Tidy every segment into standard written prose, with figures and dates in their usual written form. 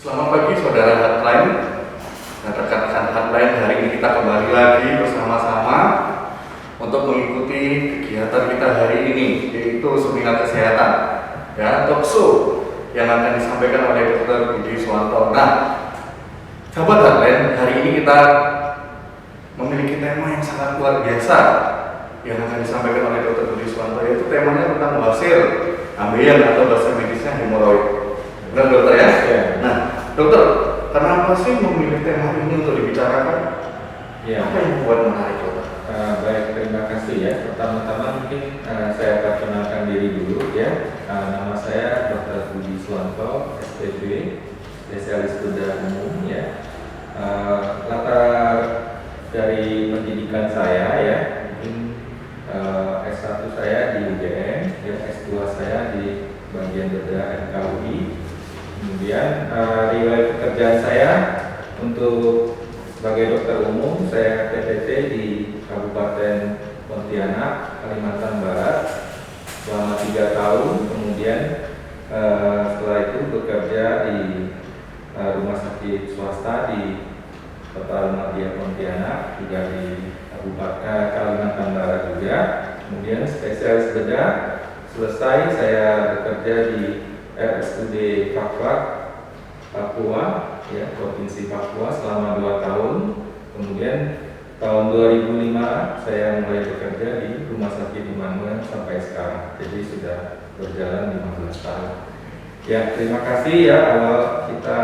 Selamat pagi saudara Hotline dan rekan-rekan Hotline. Hari ini kita kembali lagi bersama-sama untuk mengikuti kegiatan kita hari ini, yaitu seminar kesehatan ya, talk show yang akan disampaikan oleh Dr. Budi Suwanto. Nah, sahabat Hotline, hari ini kita memiliki tema yang sangat luar biasa yang akan disampaikan oleh Dr. Budi Suwanto, yaitu temanya tentang wasir ambeien atau bahasa medisnya hemoroid. Benar dokter ya? Ya. Nah, dokter, kenapa sih memilih tema ini untuk dibicarakan? Ya. Apa yang membuat menarik dokter? Baik, terima kasih ya. Pertama-tama mungkin saya akan kenalkan diri dulu ya. Nama saya Dr. Budi Suwanto, SPB, spesialis bedah umum ya. Latar dari pendidikan saya ya, mungkin S1 saya di UGM, ya, S2 saya di bagian bedah FKUI. Kemudian riwayat pekerjaan saya untuk sebagai dokter umum, saya PTT di Kabupaten Pontianak, Kalimantan Barat selama 3 tahun. Kemudian setelah itu bekerja di rumah sakit swasta di Kota Almatia Pontianak, juga di Kabupaten Kalimantan Barat juga. Kemudian spesialis bedah, selesai saya bekerja di RSUD Fakfak Papua ya, Provinsi Papua selama 2 tahun. Kemudian tahun 2005 saya mulai bekerja di Rumah Sakit Immanuel sampai sekarang. Jadi sudah berjalan 15 tahun. Ya, terima kasih ya awal kita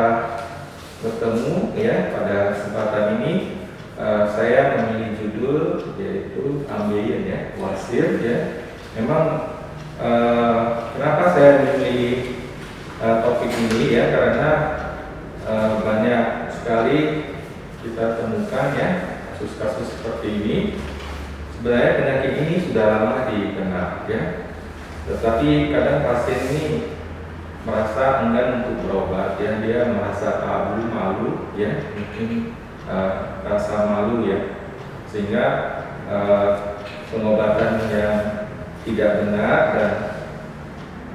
bertemu ya pada kesempatan ini. Saya memilih judul yaitu ambeien ya, wasir ya. Memang kenapa saya memilih topik ini ya, karena banyak sekali kita temukan ya kasus-kasus seperti ini. Sebenarnya penyakit ini sudah lama dikenal ya, tetapi kadang pasien ini merasa enggan untuk berobat ya, dia merasa tabu, malu ya, mungkin rasa malu ya, sehingga pengobatan yang tidak benar, dan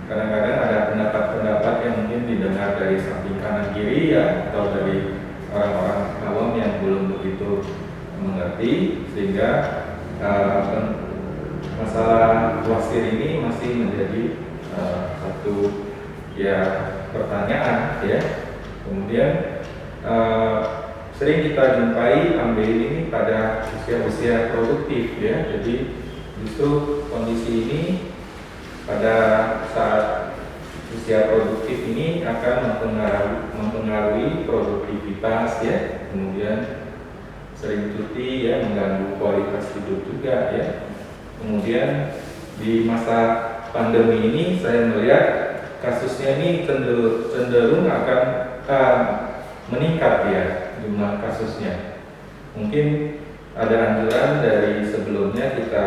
kadang-kadang ada pendapat-pendapat yang mungkin didengar dari samping kanan kiri ya, atau dari orang-orang awam yang belum begitu mengerti, sehingga masalah wasir ini masih menjadi satu ya pertanyaan ya. Kemudian sering kita jumpai ambeien ini pada usia-usia produktif ya, jadi justru kondisi ini pada saat usia produktif ini akan mempengaruhi produktivitas ya, kemudian sering cuti ya, mengganggu kualitas hidup juga ya. Kemudian di masa pandemi ini saya melihat kasusnya ini cenderung akan meningkat ya jumlah kasusnya. Mungkin ada anjuran dari sebelumnya kita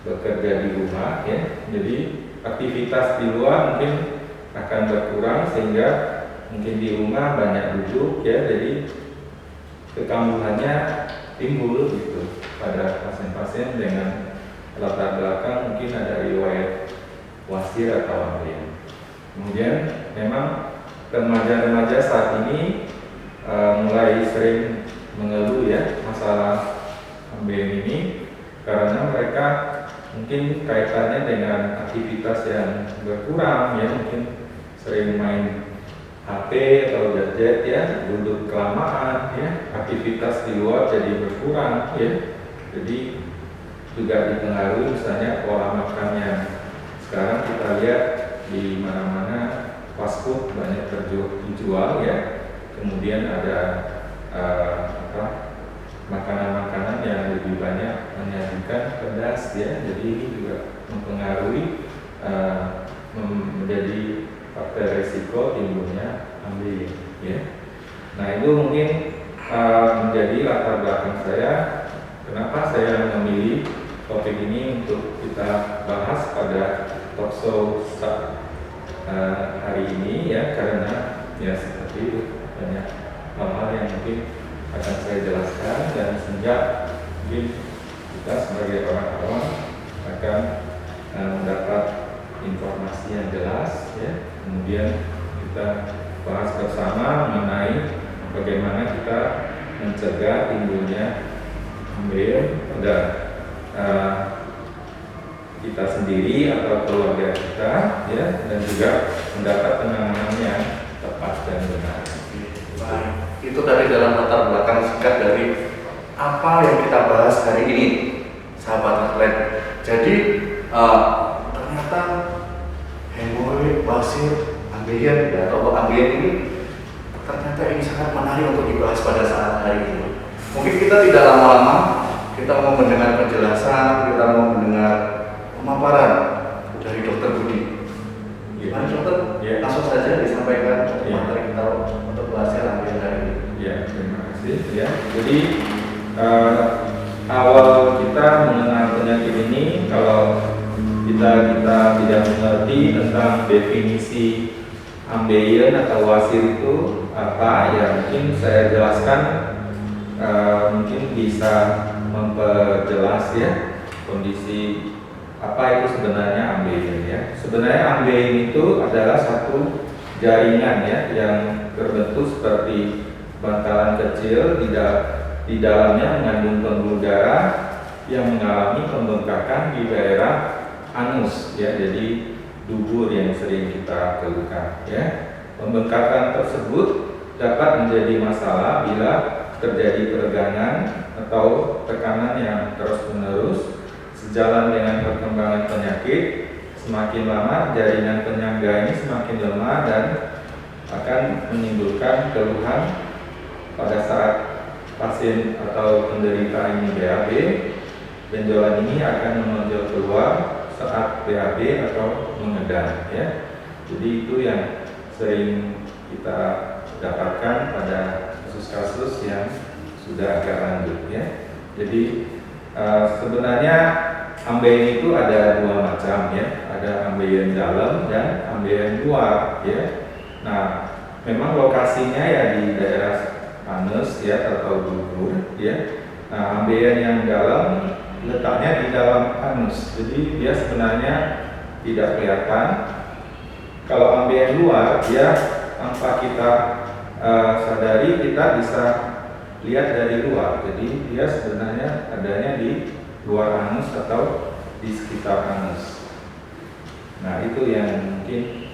bekerja di rumah ya, jadi aktivitas di luar mungkin akan berkurang, sehingga mungkin di rumah banyak duduk ya, jadi kekambuhannya timbul gitu pada pasien-pasien dengan latar belakang mungkin ada riwayat wasir atau ambeien. Kemudian memang remaja-remaja saat ini mulai sering mengeluh ya masalah ambeien ini, karena mereka mungkin kaitannya dengan aktivitas yang berkurang ya, mungkin sering main HP atau gadget ya, duduk kelamaan ya, aktivitas di luar jadi berkurang ya. Jadi juga dipengaruhi misalnya pola makan yang sekarang kita lihat di mana-mana fast food banyak terjual ya. Kemudian ada makanan-makanan yang lebih banyak menyajikan pedas ya, jadi ini juga mempengaruhi menjadi faktor risiko timbulnya ambeien ya. Nah, itu mungkin menjadi latar belakang saya kenapa saya memilih topik ini untuk kita bahas pada talk show hari ini ya, karena ya seperti itu banyak hal-hal yang mungkin akan saya jelaskan, dan sejak mungkin kita sebagai orang awam akan mendapat informasi yang jelas ya, kemudian kita bahas bersama mengenai bagaimana kita mencegah timbulnya ambeien pada kita sendiri atau keluarga kita, ya, dan juga mendapat penanganan yang tepat dan benar. Baik, itu tadi dalam latar belakang singkat dari apa yang kita bahas hari ini, sahabat atlet. Jadi ternyata hemoroid, wasir, ambeien, ya, atau ambeien ini ternyata ini sangat menarik untuk dibahas pada saat hari ini. Mungkin kita tidak lama-lama, kita mau mendengar penjelasan, kita mau mendengar pemaparan dari Dokter Budi. Gimana dokter? Ya. Langsung saja disampaikan Ya. materi kita untuk bahasnya ambeien hari ini. Ya, terima kasih. Ya, jadi awal kita mengenal penyakit ini, kalau kita tidak mengerti tentang definisi ambeien atau wasir itu apa, ya mungkin saya jelaskan, mungkin bisa memperjelas ya kondisi apa itu sebenarnya ambeien ya. Sebenarnya ambeien itu adalah satu jaringan ya yang terbentuk seperti bantalan kecil, di dalamnya mengandung pembuluh darah yang mengalami pembengkakan di daerah anus ya, jadi dubur yang sering kita keluhkan ya. Pembengkakan tersebut dapat menjadi masalah bila terjadi peregangan atau tekanan yang terus-menerus. Sejalan dengan perkembangan penyakit, semakin lama jaringan penyangga ini semakin lemah dan akan menimbulkan keluhan pada saat pasien atau penderita ini BAB. Benjolan ini akan menonjol keluar saat BAB atau mengedang ya. Jadi itu yang sering kita dapatkan pada kasus-kasus yang sudah agak lanjut ya. Jadi sebenarnya ambeien itu ada dua macam ya, ada ambeien dalam dan ambeien luar ya. Nah, memang lokasinya ya di daerah anus ya atau dubur ya. Nah, ambeien yang dalam letaknya di dalam anus, jadi dia sebenarnya tidak kelihatan. Kalau ambeien luar dia tanpa kita sadari, kita bisa lihat dari luar, jadi dia sebenarnya adanya di luar anus atau di sekitar anus. Nah, itu yang mungkin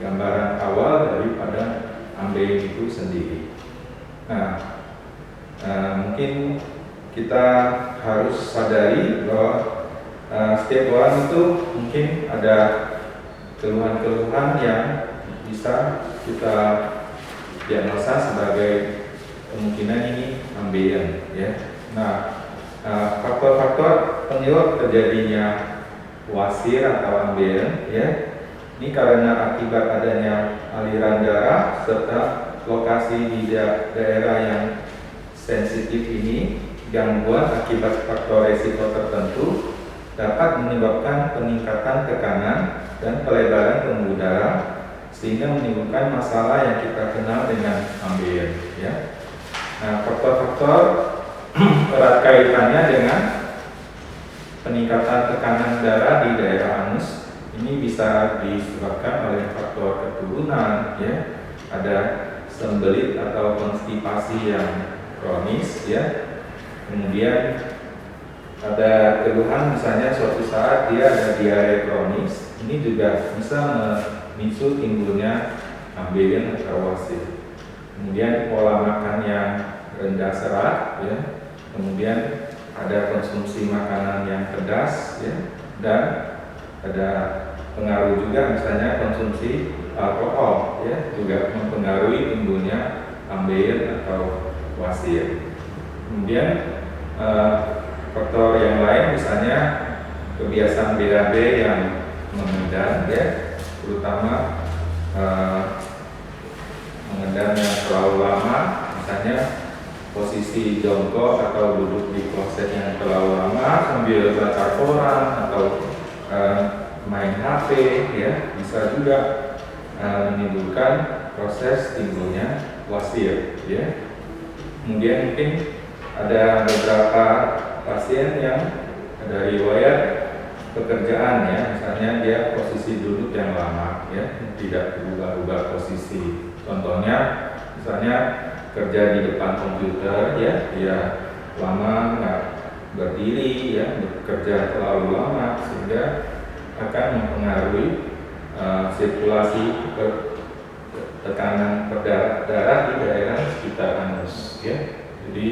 gambaran awal daripada ambeien itu sendiri. Nah, mungkin kita harus sadari bahwa setiap orang itu mungkin ada keluhan-keluhan yang bisa kita diagnosa sebagai kemungkinan ini ambeien ya. Nah, faktor-faktor penyebab terjadinya wasir atau ambeien ya, ini karena akibat adanya aliran darah serta lokasi di daerah yang sensitif ini. Gangguan akibat faktor resiko tertentu dapat menyebabkan peningkatan tekanan dan pelebaran pembuluh darah sehingga menimbulkan masalah yang kita kenal dengan ambeien ya. Nah, faktor-faktor erat kaitannya dengan peningkatan tekanan darah di daerah anus ini bisa disebabkan oleh faktor keturunan ya, ada sembelit atau konstipasi yang kronis ya, kemudian ada keluhan misalnya suatu saat dia ada diare kronis, ini juga bisa memicu timbulnya ambeien atau wasir. Kemudian pola makan yang rendah serat ya, kemudian ada konsumsi makanan yang pedas ya, dan ada pengaruh juga misalnya konsumsi alkohol ya, juga mempengaruhi timbulnya ambeien atau wasir. Kemudian faktor yang lain misalnya kebiasaan BAB yang mengedang ya, terutama mengedang yang terlalu lama, misalnya posisi jongkok atau duduk di kloset yang terlalu lama sambil baca koran atau main HP ya, bisa juga menimbulkan proses timbulnya wasir ya. Kemudian mungkin ada beberapa pasien yang ada riwayat pekerjaan ya, misalnya dia posisi duduk yang lama ya, tidak berubah-ubah posisi Contohnya, misalnya kerja di depan komputer, ya, dia lama nggak berdiri, ya, bekerja terlalu lama sehingga akan mempengaruhi sirkulasi tekanan darah di daerah sekitar anus, ya. Jadi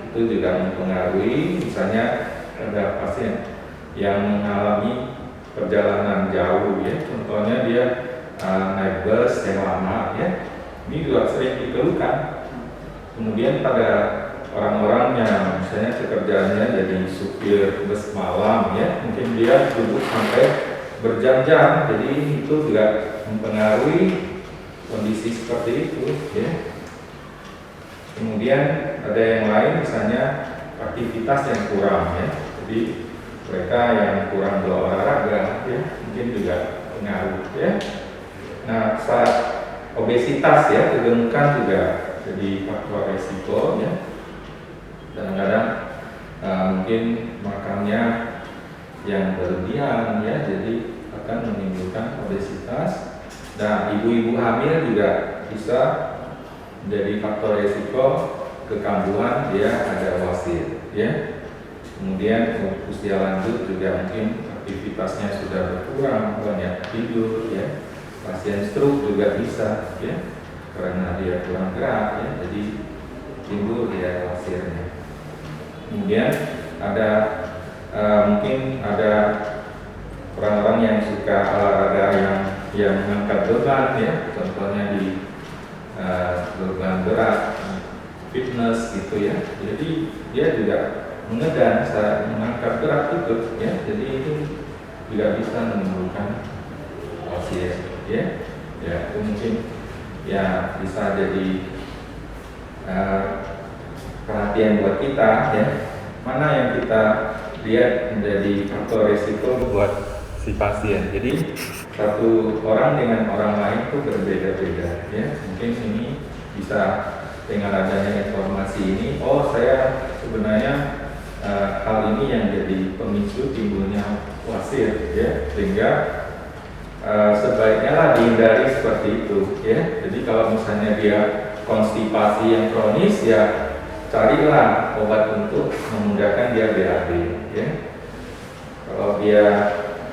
itu juga mempengaruhi, misalnya ada pasien yang mengalami perjalanan jauh, ya, contohnya dia naik bus yang lama, ya, ini juga sering dikeluhkan. Kemudian pada orang-orang yang misalnya pekerjaannya jadi supir bus malam, ya, mungkin dia duduk sampai berjam-jam, jadi itu juga mempengaruhi kondisi seperti itu, ya. Kemudian ada yang lain, misalnya aktivitas yang kurang, ya, jadi mereka yang kurang berolahraga, ya, mungkin juga pengaruh, ya. Nah, saat obesitas, ya, kegemukan juga jadi faktor resiko, ya. Kadang-kadang mungkin makannya yang berlebihan, ya, jadi akan menimbulkan obesitas. Nah, ibu-ibu hamil juga bisa menjadi faktor resiko kekambuhan, dia ada wasir, ya. Kemudian usia lanjut juga mungkin aktivitasnya sudah berkurang, banyak tidur, ya. Pasien stroke juga bisa, ya, karena dia kurang gerak, ya, jadi timbul dia wasirnya. Kemudian ada mungkin ada orang-orang yang suka olahraga yang mengangkat beban, ya, contohnya di beban berat, fitness gitu, ya. Jadi dia juga mengedan saat mengangkat berat itu, ya. Jadi itu juga bisa menimbulkan wasir, ya. Ya, itu mungkin ya bisa jadi perhatian buat kita, ya. Mana yang kita lihat menjadi faktor risiko buat si pasien. Jadi satu orang dengan orang lain itu berbeda-beda, ya. Mungkin ini bisa dengan adanya informasi ini, oh saya sebenarnya hal ini yang jadi pemicu timbulnya wasir, ya, sehingga sebaiknya lah dihindari seperti itu, ya. Jadi kalau misalnya dia konstipasi yang kronis, ya carilah obat untuk memudahkan dia BAB, ya. Kalau dia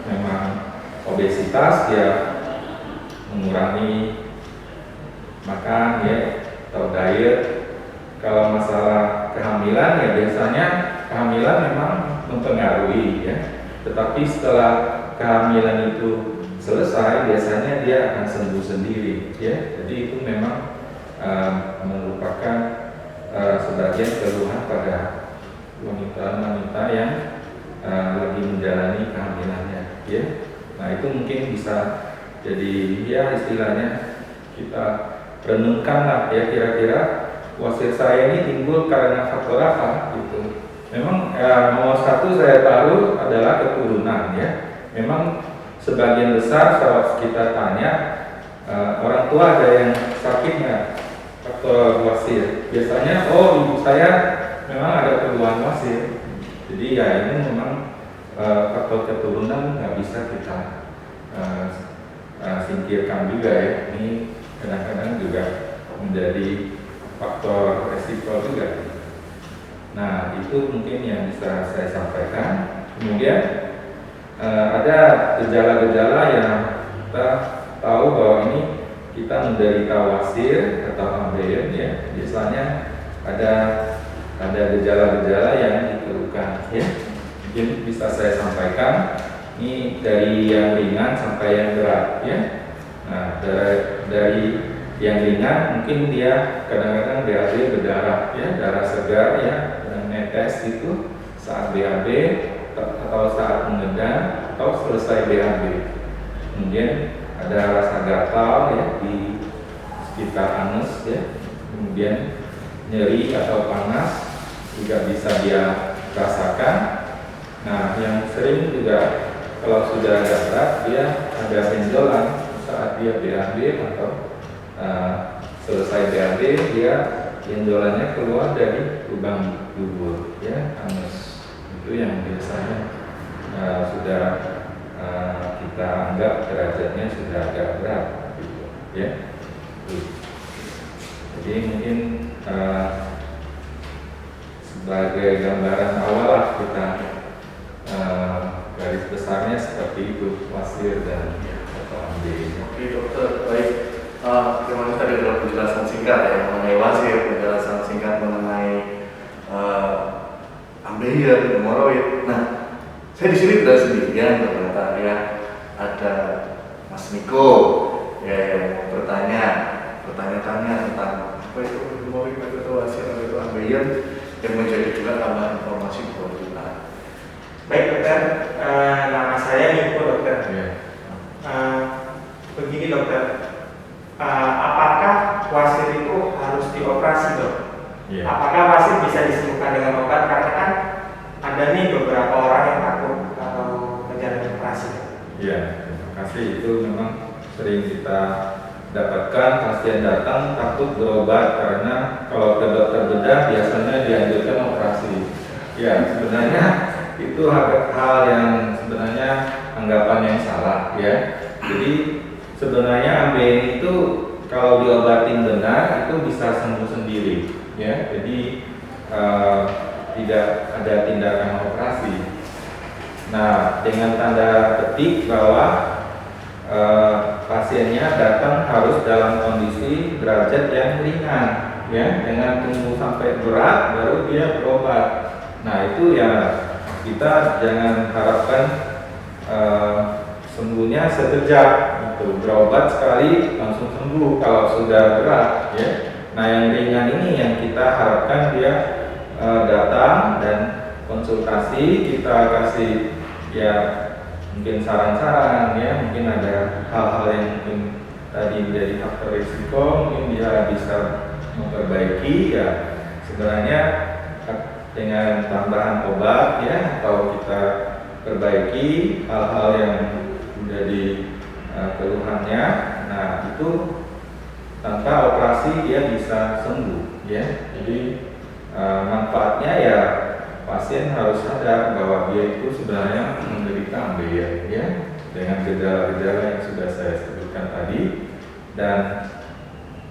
memang obesitas, dia mengurangi makan, ya, atau diet. Kalau masalah kehamilan, ya biasanya kehamilan memang mempengaruhi, ya. Tetapi setelah kehamilan itu selesai, biasanya dia akan sembuh sendiri, ya. Jadi itu memang merupakan sebagian keluhan pada wanita-wanita yang lagi menjalani kehamilannya, ya. Nah, itu mungkin bisa jadi, ya, istilahnya kita renungkan lah, ya, kira-kira wasir saya ini timbul karena faktor apa gitu. Memang nomor satu saya tahu adalah keturunan, ya. Memang sebagian besar kalau kita tanya orang tua ada yang sakit nggak faktor wasir, biasanya oh ibu saya memang ada keluhan wasir. Jadi ya ini memang faktor keturunan nggak bisa kita singkirkan juga, ya. Ini kadang-kadang juga menjadi faktor resiko juga. Nah, itu mungkin yang bisa saya sampaikan. Kemudian ada gejala-gejala yang kita tahu bahwa ini kita menderita wasir atau ambeien, ya. Biasanya ada gejala-gejala yang dikeluhkan, ya. Mungkin bisa saya sampaikan. Ini dari yang ringan sampai yang berat, ya. Nah, dari yang ringan mungkin dia kadang-kadang BAB berdarah, ya, darah segar, ya, dan netes itu saat BAB atau saat mengedan atau selesai BAB. Kemudian ada rasa gatal, ya, di sekitar anus, ya. Kemudian nyeri atau panas juga bisa dia rasakan. Nah, yang sering juga kalau sudah agak berat, dia ada benjolan saat dia BAB atau selesai BAB, dia benjolannya keluar dari lubang dubur, ya, anus. Itu yang biasanya sudah kita anggap derajatnya sudah agak berat, gitu, ya. Jadi mungkin sebagai gambaran awal lah kita garis besarnya seperti itu, wasir dan AMB. Oke dokter, baik. Terima kasih tadi adalah penjelasan singkat ya mengenai wasir, penjelasan singkat mengenai ambeien, hemoroid. Nah, saya di sini tidak sendirian ternyata ya, ada Mas Niko ya yang mau bertanya-tanya tentang apa itu hemoroid, apa itu wasir, apa itu ambeien, yang menjadi juga tambahan informasi buat kita. Baik dokter, nama saya Niko dokter. Ya. Begini dokter, apakah wasir itu harus dioperasi dok? Ya. Apakah wasir bisa disembuhkan dengan obat? Karena kan ada nih beberapa orang yang takut kalau menjalani operasi. Ya, terima kasih. Itu memang sering kita dapatkan pasien datang takut berobat karena kalau ke dokter bedah biasanya dianjurkan operasi. Ya, sebenarnya itu hal yang sebenarnya anggapan yang salah ya. Jadi sebenarnya ambeien itu kalau diobatin benar itu bisa sembuh sendiri ya. Jadi tidak ada tindakan operasi. Nah, dengan tanda petik bahwa pasiennya datang harus dalam kondisi derajat yang ringan ya, dengan tunggu sampai berat baru dia berobat. Nah, itu ya kita jangan harapkan sembuhnya sekejap gitu. Berobat sekali langsung sembuh kalau sudah berat ya. Nah, yang ringan ini yang kita harapkan dia datang dan konsultasi, kita kasih ya mungkin saran-saran ya, mungkin ada hal-hal yang mungkin tadi menjadi faktor risiko, mungkin dia bisa memperbaiki ya. Sebenarnya dengan tambahan obat ya, atau kita perbaiki hal-hal yang menjadi keluhannya, nah itu tanpa operasi dia bisa sembuh ya. Jadi manfaatnya ya pasien harus sadar bahwa dia itu sebenarnya menderita ambeien ya, dengan gejala-gejala yang sudah saya sebutkan tadi, dan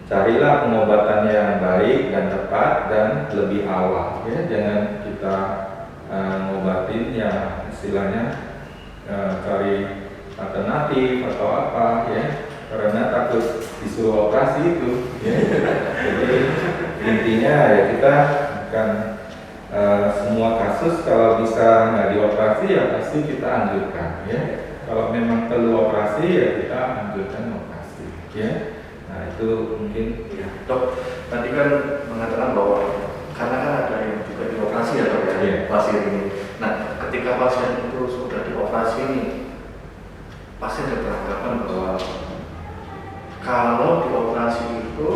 carilah pengobatan yang baik dan tepat dan lebih awal ya. Jangan kita ngobatin yang istilahnya cari alternatif atau apa ya, karena takut disuruh operasi itu ya. Jadi intinya ya kita bukan semua kasus kalau bisa nggak dioperasi ya pasti kita anjurkan ya. Kalau memang perlu operasi ya kita anjurkan operasi ya. Nah itu mungkin Ya, dok, tadi kan mengatakan bahwa karena kan ada yang juga dioperasi ya dok ya, Iya. pasien ini. Nah, ketika pasien itu sudah dioperasi ini, pasien ada beranggapan bahwa kalau dioperasi itu,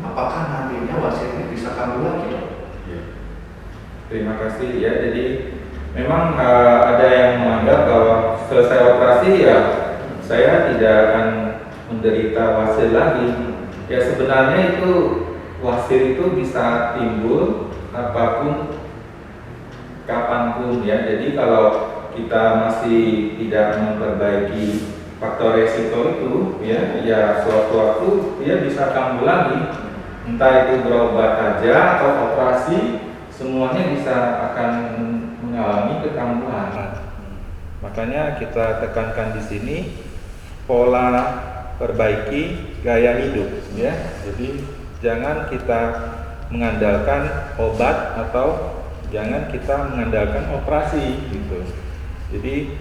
apakah nantinya wasir ini bisa kambuh lagi dok? ya. Terima kasih ya. Jadi memang ada yang menganggap bahwa selesai operasi ya saya tidak akan menderita wasir lagi. Ya sebenarnya itu wasir itu bisa timbul apapun kapanpun ya. Jadi kalau kita masih tidak memperbaiki faktor resiko itu ya suatu waktu dia bisa kambuh lagi. Entah itu berobat aja atau operasi, semuanya bisa akan mengalami kekambuhan. Makanya kita tekankan di sini pola perbaiki gaya hidup ya. Jadi jangan kita mengandalkan obat atau jangan kita mengandalkan operasi gitu. Jadi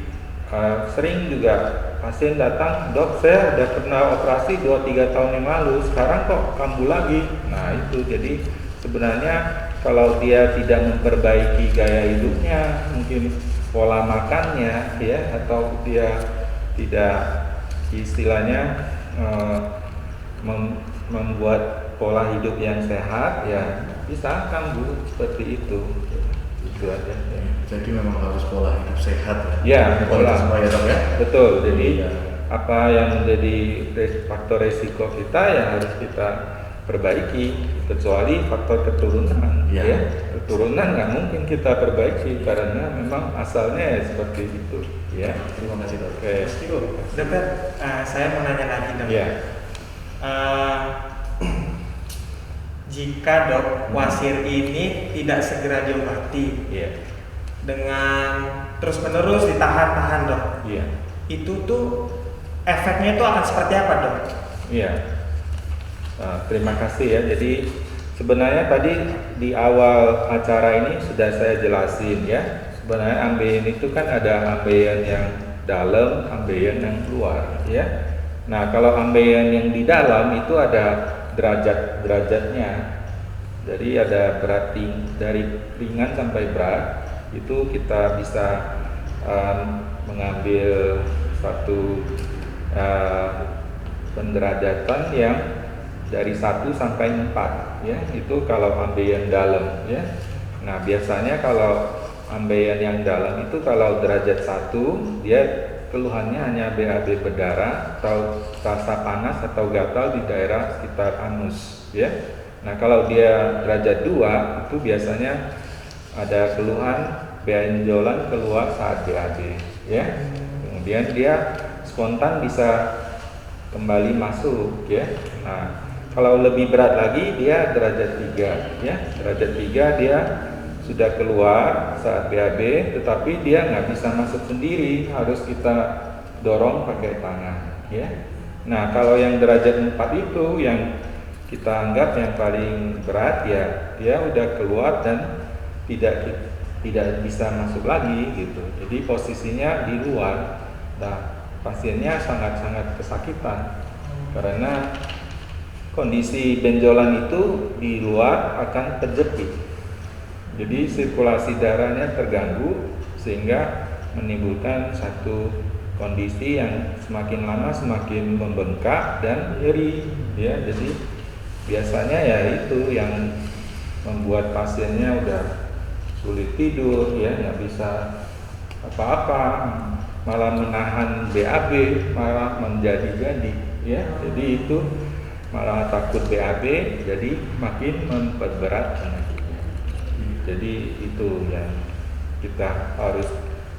sering juga pasien datang, dok saya udah pernah operasi 2-3 tahun yang lalu, sekarang kok kambuh lagi. Nah itu jadi sebenarnya kalau dia tidak memperbaiki gaya hidupnya, mungkin pola makannya ya, atau dia tidak istilahnya membuat pola hidup yang sehat ya bisa kambuh seperti itu. Itu aja ya. Jadi memang harus pola hidup sehat Ya, pola semua ya dok ya. betul. Jadi Iya. apa yang menjadi faktor resiko kita ya harus kita perbaiki, kecuali faktor keturunan Iya. ya. Keturunan nggak mungkin kita perbaiki karena memang asalnya ya seperti itu ya. Terima kasih dok. Oke. Dokter, saya mau nanya lagi dok. Ya. jika dok wasir ini tidak segera diobati dengan terus menerus ditahan-tahan dok, itu tuh efeknya itu akan seperti apa dok? Terima kasih ya. Jadi sebenarnya tadi di awal acara ini sudah saya jelasin ya. Sebenarnya ambeien itu kan ada ambeien yang dalam, ambeien yang keluar ya. Nah, kalau ambeien yang di dalam itu ada derajat-derajatnya. Jadi ada berat dari ringan sampai berat. Itu kita bisa mengambil satu penderajatan yang dari 1 sampai 4 ya. Itu kalau ambeien dalam ya. Nah, biasanya kalau ambeien yang dalam itu kalau derajat 1 dia keluhannya hanya BAB berdarah atau rasa panas atau gatal di daerah sekitar anus ya. Nah, kalau dia derajat 2 itu biasanya ada keluhan benjolan keluar saat BAB ya. Kemudian dia spontan bisa kembali masuk ya. Nah, kalau lebih berat lagi dia derajat 3 ya. Derajat 3 dia sudah keluar saat BAB, tetapi dia nggak bisa masuk sendiri, harus kita dorong pakai tangan ya. Nah, kalau yang derajat 4 itu yang kita anggap yang paling berat ya, dia udah keluar dan tidak bisa masuk lagi gitu. Jadi posisinya di luar. Nah, pasiennya sangat-sangat kesakitan karena kondisi benjolan itu di luar akan terjepit. Jadi sirkulasi darahnya terganggu sehingga menimbulkan satu kondisi yang semakin lama semakin membengkak dan nyeri ya. Jadi biasanya ya itu yang membuat pasiennya udah sulit tidur ya, nggak bisa apa-apa, malah menahan BAB, malah menjadi-jadi ya. Jadi itu malah takut BAB, jadi makin memperberat penyakitnya. Jadi itu yang kita harus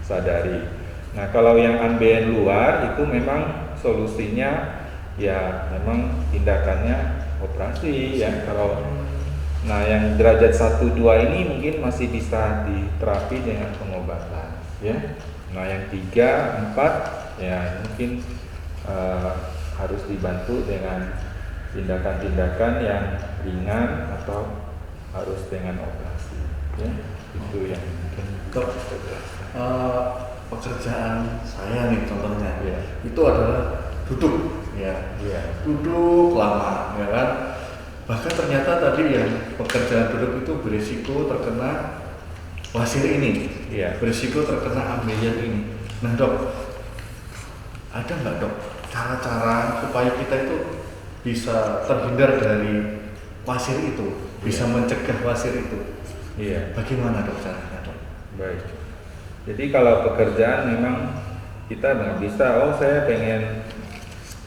sadari. Nah, kalau yang ambeien luar itu memang solusinya ya memang tindakannya operasi ya. Kalau nah yang derajat 1 2 ini mungkin masih bisa diterapi dengan pengobatan ya. Nah, yang 3 4 ya mungkin harus dibantu dengan tindakan-tindakan yang ringan atau harus dengan operasi ya. Itu yang mungkin Dok, pekerjaan saya nih contohnya itu adalah duduk duduk lama ya kan. Bahkan ternyata tadi yang pekerjaan duduk itu berisiko terkena wasir ini berisiko terkena ambeien ini. Nah dok, ada nggak dok cara-cara supaya kita itu bisa terhindar dari wasir itu, bisa mencegah wasir itu? Bagaimana dok caranya dok? Baik. Jadi kalau pekerjaan memang kita nggak bisa, saya pengen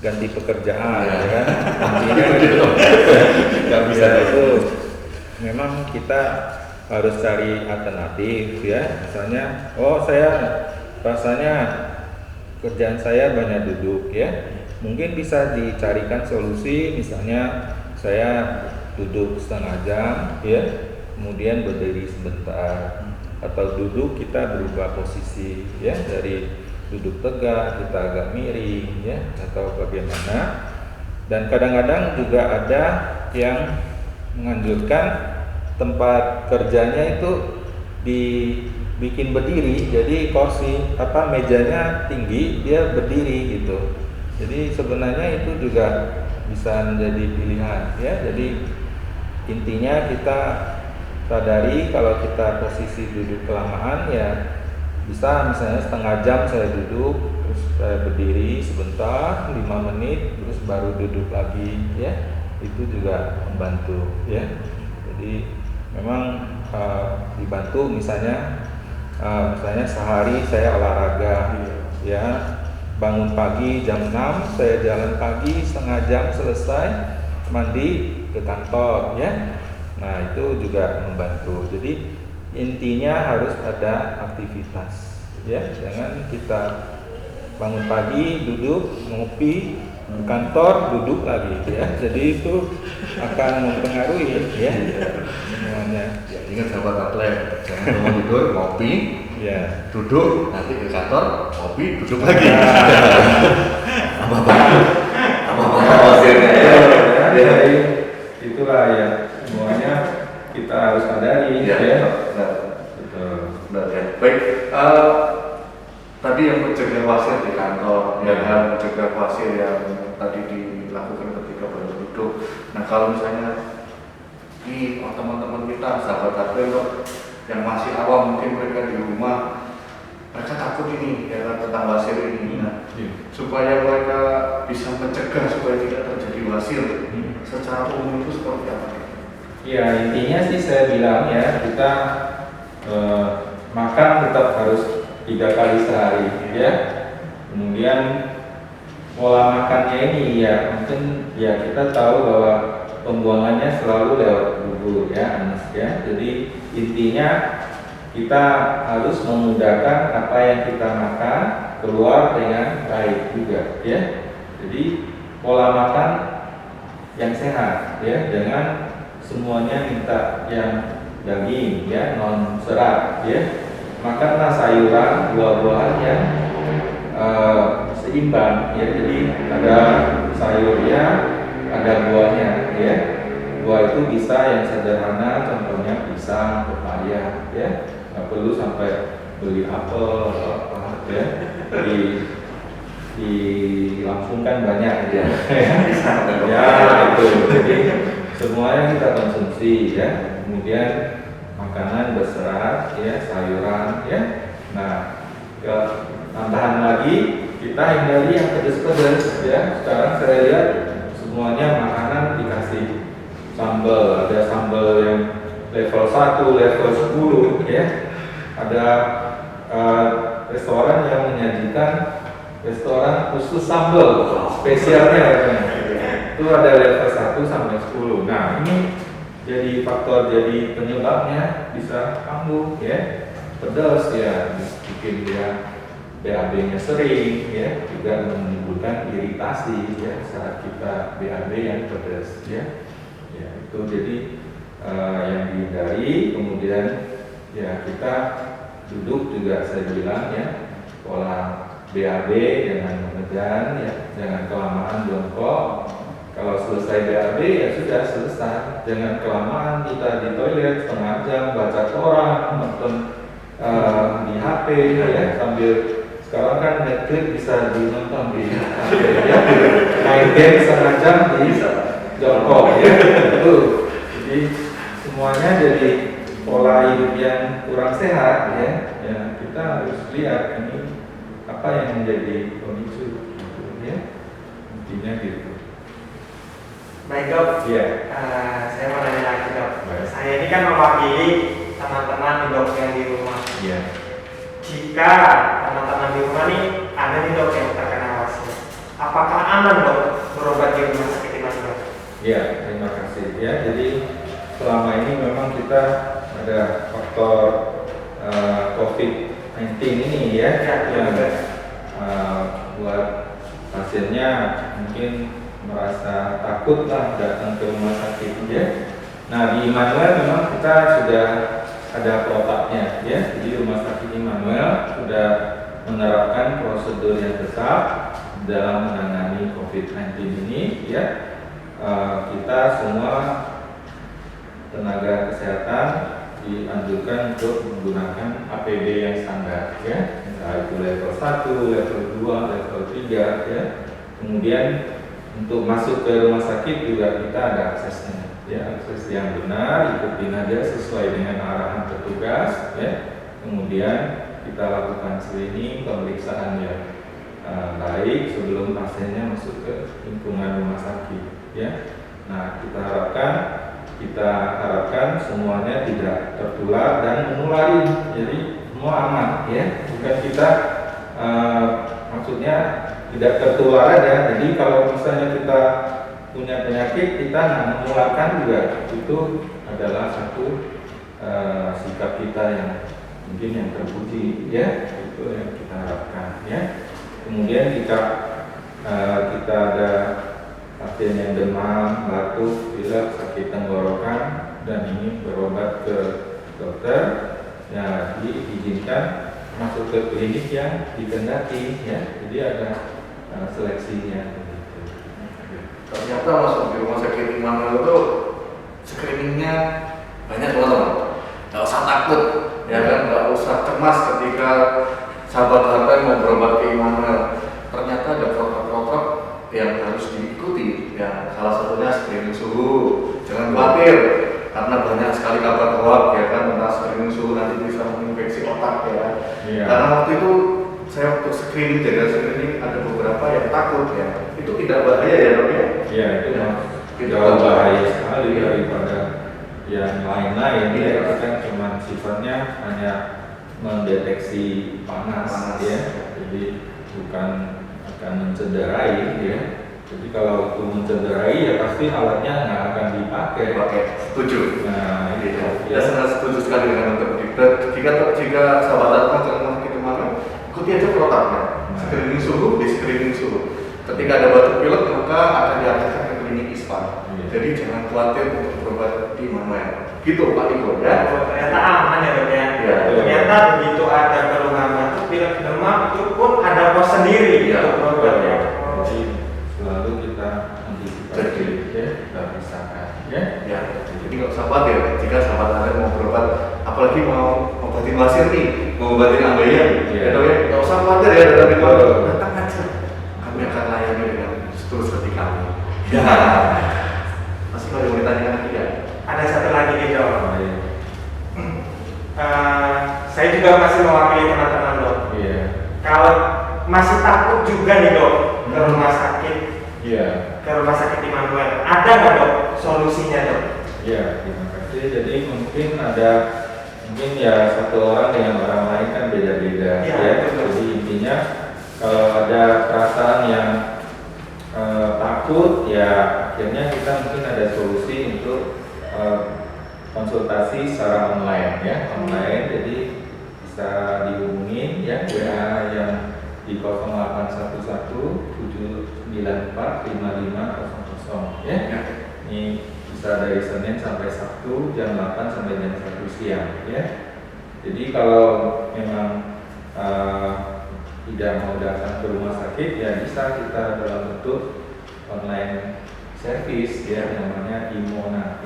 ganti pekerjaan ya kan. Intinya gitu. Nggak bisa itu. Memang kita harus cari alternatif ya. Misalnya, saya rasanya kerjaan saya banyak duduk ya. Mungkin bisa dicarikan solusi, misalnya saya duduk setengah jam ya. Kemudian berdiri sebentar atau duduk kita berubah posisi ya, dari duduk tegak kita agak miring ya atau bagaimana. Dan kadang-kadang juga ada yang menganjurkan tempat kerjanya itu dibikin berdiri, jadi kursi mejanya tinggi dia berdiri gitu. Jadi sebenarnya itu juga bisa menjadi pilihan ya. Jadi intinya kita sadari kalau kita posisi duduk kelamaan ya bisa misalnya setengah jam saya duduk terus saya berdiri sebentar 5 menit terus baru duduk lagi ya, itu juga membantu ya. Jadi memang dibantu misalnya sehari saya olahraga ya, bangun pagi jam 6 saya jalan pagi setengah jam selesai, mandi ke kantor ya. Nah, itu juga membantu. Jadi intinya harus ada aktivitas ya, jangan kita bangun pagi duduk ngopi, ke kantor duduk lagi ya. Jadi itu akan mempengaruhi ya semuanya. Ya, ingat sahabat atlet, jangan cuma tidur, ngopi, Ya. duduk, nanti ke kantor, ngopi, duduk lagi. Apa hasilnya ya? Jadi itulah ya semuanya kita harus sadari Ya, ya. benar. Betul. Benar ya. Baik, tadi yang mencegah wasir di kantor, ya kan, mencegah wasir yang tadi dilakukan ketika baru duduk. Nah, kalau misalnya di teman-teman kita, sahabat atlet yang masih awam, mungkin mereka di rumah, mereka takut ini ya kan, tentang wasir ini. Nah, supaya mereka bisa mencegah supaya tidak terjadi wasir, secara umum itu seperti apa? Ya intinya sih saya bilang ya kita makan tetap harus 3 kali sehari ya. Kemudian pola makannya ini ya mungkin ya kita tahu bahwa pembuangannya selalu lewat bubur ya Anas ya. Jadi intinya kita harus memudahkan apa yang kita makan keluar dengan baik juga ya. Jadi pola makan yang sehat ya, jangan semuanya minta yang daging ya, non serat ya. Makanlah sayuran, buah-buahan yang seimbang ya. Jadi ada sayurnya, ada buahnya ya. Buah itu bisa yang sederhana, contohnya pisang, pepaya ya. Nggak perlu sampai beli apel atau apa ya. Di Lampung kan banyak ya. Ya itu. Jadi semuanya kita konsumsi ya. Kemudian makanan berserat ya, sayuran ya. Nah, tambahan lagi kita hindari yang pedas-pedas ya. Sekarang saya lihat semuanya makanan dikasih sambal, ada sambal yang level 1, level 10 ya. Ada restoran yang menyajikan restoran khusus sambal spesialnya itu ada level 1 sampai 10. Nah ini jadi faktor, jadi penyebabnya bisa kambuh ya, pedas ya, bikin dia BAB-nya sering ya, juga menimbulkan iritasi ya saat kita BAB yang pedas ya. Ya itu jadi yang dihindari. Kemudian ya kita duduk juga saya bilang ya, pola BAB jangan mengejan ya, jangan kelamaan jongkok. Kalau selesai BAB ya sudah selesai, jangan kelamaan kita di toilet setengah jam baca koran, nonton di HP ya, sambil sekarang kan Netflix bisa dinonton di HP ya, main game setengah jam di jongkok ya, itu. Jadi semuanya jadi pola hidup yang kurang sehat ya, ya kita harus lihat ini apa yang menjadi pemicu gitu, ya intinya gitu. Baik dok, Iya. Saya mau nanya lagi dok. Baik. Saya ini kan mewakili teman-teman dok yang di rumah. Iya. Jika teman-teman di rumah nih ada nih dok yang terkena wasir, apakah aman dok berobat di rumah sakit ini dok? Iya, terima kasih ya. Jadi selama ini memang kita ada faktor COVID-19 ini ya, yang buat pasiennya mungkin merasa takut lah datang ke rumah sakit ya. Nah di Immanuel memang kita sudah ada protapnya ya. Jadi rumah sakit Immanuel sudah menerapkan prosedur yang tetap dalam menangani COVID-19 ini ya. Kita semua tenaga kesehatan dianjurkan untuk menggunakan APD yang standar ya, entah itu level 1, level 2, level 3 ya. Kemudian untuk masuk ke rumah sakit juga kita ada aksesnya ya, akses yang benar, ikutin aja sesuai dengan arahan petugas ya. Kemudian kita lakukan screening, pemeriksaan yang baik sebelum pasiennya masuk ke lingkungan rumah sakit ya. Nah kita harapkan semuanya tidak tertular dan menulari, jadi semua aman ya. Bukan kita maksudnya tidak tertular aja. Jadi kalau misalnya kita punya penyakit kita menularkan juga, itu adalah satu sikap kita yang mungkin yang terpuji ya, itu yang kita harapkan ya. Kemudian jika kita ada pasien yang demam, batuk, pilek, sakit tenggorokan dan ini berobat ke dokter, ya diizinkan masuk ke klinik yang dikehendaki, ya. Jadi ada seleksinya. Ternyata masuk di rumah sakit Immanuel itu screeningnya banyak teman-teman. Nggak usah takut, ya kan? Nggak usah cemas ketika sahabat harta mau berobat ke Immanuel. Ternyata ada protokol yang harus diikuti. Ya, salah satunya screening suhu. Jangan khawatir, karena banyak sekali kabar hoax, ya kan, tentang screening suhu nanti bisa menginfeksi otak, ya. Iya. Karena waktu itu saya waktu screening, jaga screening, ada beberapa yang takut, ya. Itu tidak bahaya, ya dok ya? Ya, itu Tidak jauh bahaya bahaya sekali daripada yang lain-lain. Iya. Ya, itu kan cuma sifatnya hanya mendeteksi panas, ya. Jadi bukan akan mencederai, ya. Jadi kalau itu mencederai, ya pasti alatnya nggak akan dipakai. Oke, setuju. Nah, Gitu. itu. Ya, sangat setuju sekali dengan dokter Budi. Jika sahabat datang ke rumah sakit Immanuel, ikuti aja protapnya. Screening suhu, di screening suhu. Ketika ada batuk pilek, maka akan diarahkan ke klinik ISPA. Iya. Jadi jangan khawatir untuk berobat di Immanuel. Gitu Pak Iko, ya. Ternyata aman ya dok ya. Iya. Ternyata begitu ada keluhan batuk, pilek, demam itu pun ada pos sendiri Iya. untuk berobatnya. Jadi selalu kita antisipasi, ya, kita pisahkan, ya. Ya, jadi nggak usah khawatir jika sahabat Anda mau berobat, apalagi mau obatin wasir nih, mau obatin ambeien, Iya. ya dok ya, nggak usah khawatir ya datang Betul. datang aja, kami akan layani dengan setulus hati kami. Ya, masih ada yang mau ditanyakan lagi ya? Ada satu lagi nih dok. Baik. Saya juga masih mewakili teman-teman dok. Iya. Kalau masih takut juga nih dok ke rumah sakit, Iya. ke rumah sakit Immanuel, ada nggak dok solusinya dok? Ya, terima kasih. Jadi mungkin ya satu orang dengan orang lain kan beda-beda, Ya, ya. betul. Jadi intinya kalau ada perasaan yang takut, ya akhirnya kita mungkin ada solusi untuk konsultasi secara online, ya, online. Jadi bisa dihubungi, ya, WA yang di 0811 794 5500, ya. Ini bisa dari Senin sampai Sabtu jam 8 sampai jam 1 siang, ya. Jadi kalau memang tidak mau datang ke rumah sakit, ya bisa kita dalam bentuk online service, ya, namanya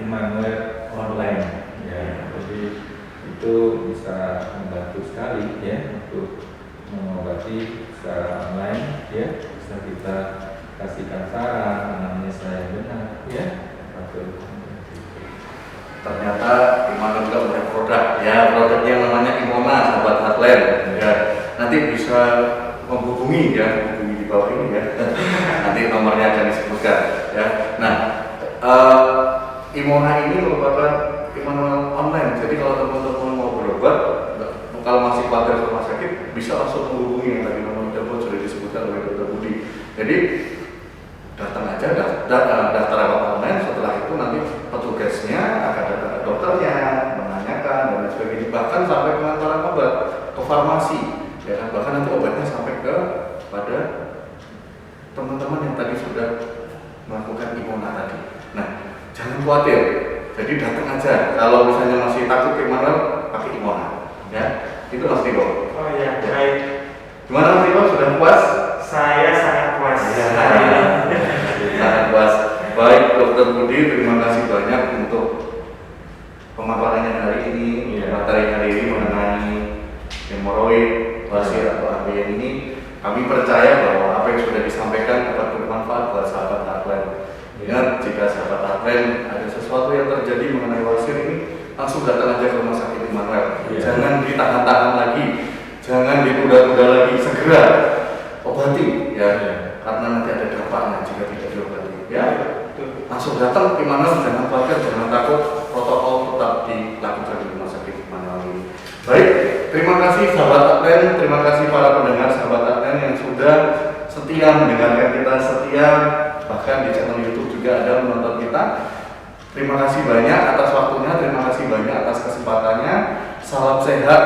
Immanuel online, ya. Jadi itu bisa membantu sekali, ya, untuk mengobati secara online, ya. Bisa kita kasihkan saran, anamnesa yang benar, ya. Ternyata Immanuel juga punya produk, ya, produknya yang namanya Imona, sahabat Heartland, ya. Nanti bisa menghubungi, ya, menghubungi di bawah ini, ya. Nanti nomornya akan disebutkan, ya. Nah, Imona ini merupakan Immanuel online. Jadi kalau teman-teman mau berobat, kalau masih khawatir ke rumah sakit, bisa langsung menghubungi yang tadi nomor telepon sudah disebutkan oleh Dr. Budi. Jadi datang aja, daftar online. Setelah itu nanti petugasnya akan datang ke dokternya, menanyakan dan lain sebagainya. Bahkan sampai pengantaran obat ke farmasi, ya kan? Bahkan nanti obatnya sampai pada teman-teman yang tadi sudah melakukan Imona tadi. Nah, jangan khawatir. Jadi datang aja. Kalau misalnya masih takut ke Immanuel, pakai Imona, ya. Itu Mas Tiko. Oh iya, baik. Gimana Mas Tiko? Sudah puas? Saya sangat puas. Ya, sangat puas. Baik, Dokter Budi, terima kasih banyak untuk pemaparannya hari ini, materi hari ini mengenai hemoroid, wasir atau ambeien ini. Kami percaya bahwa apa yang sudah disampaikan dapat bermanfaat buat sahabat Heartland. Ingat, jika sahabat Heartland ada sesuatu yang terjadi mengenai wasir ini, langsung datang aja ke rumah sakit Immanuel. Jangan ditahan-tahan lagi, jangan ditunda-tunda lagi, segera obati, ya. Karena nanti ada dampaknya jika tidak diobati, ya. Langsung datang ke Immanuel, jangan khawatir, jangan takut, protokol tetap dilakukan di rumah sakit Immanuel ini. Baik, terima kasih sahabat Heartland, terima kasih para pendengar sahabat Heartland yang sudah setia mendengarkan kita, setia bahkan di channel YouTube juga ada menonton kita. Terima kasih banyak atas waktunya, terima kasih banyak atas kesempatannya. Salam sehat.